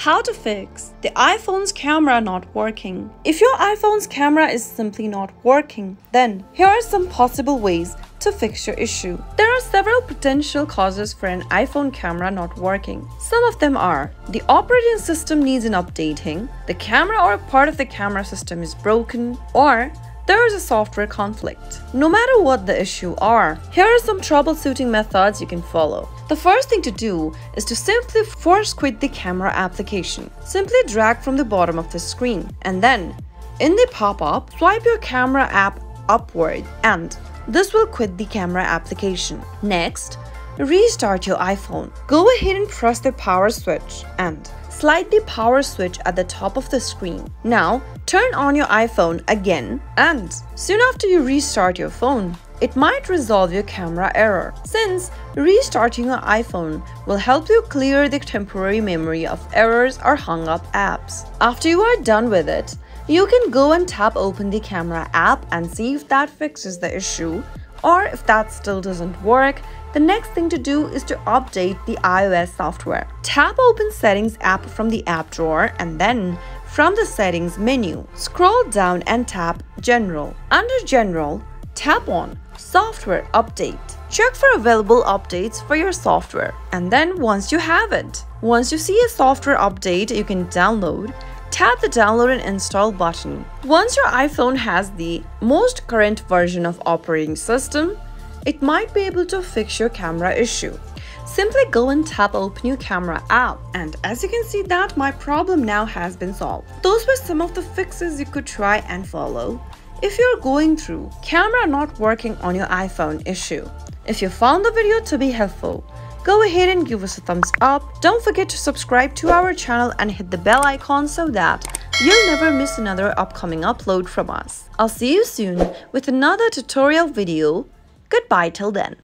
How to fix the iPhone's camera not working. If your iPhone's camera is simply not working, then here are some possible ways to fix your issue. There are several potential causes for an iPhone camera not working. Some of them are: the operating system needs an updating, the camera or a part of the camera system is broken, or there is a software conflict. No matter what the issue are, here are some troubleshooting methods you can follow. The first thing to do is to simply force quit the camera application. Simply drag from the bottom of the screen and then in the pop-up, swipe your camera app upward and this will quit the camera application. Next, restart your iPhone. Go ahead and press the power switch and slide the power switch at the top of the screen. Now, turn on your iPhone again and soon after you restart your phone, it might resolve your camera error, since restarting your iPhone will help you clear the temporary memory of errors or hung up apps. After you are done with it, you can go and tap open the camera app and see if that fixes the issue, or if that still doesn't work, the next thing to do is to update the iOS software. Tap Open Settings app from the app drawer and then from the Settings menu, scroll down and tap General. Under General, tap on Software Update. Check for available updates for your software. And then once you have it, once you see a software update you can download, tap the Download and Install button. Once your iPhone has the most current version of operating system, it might be able to fix your camera issue. Simply go and tap Open Your Camera app, and as you can see that my problem now has been solved. Those were some of the fixes you could try and follow if you're going through camera not working on your iPhone issue. If you found the video to be helpful, go ahead and give us a thumbs up. Don't forget to subscribe to our channel and hit the bell icon so that you'll never miss another upcoming upload from us. I'll see you soon with another tutorial video. Goodbye till then.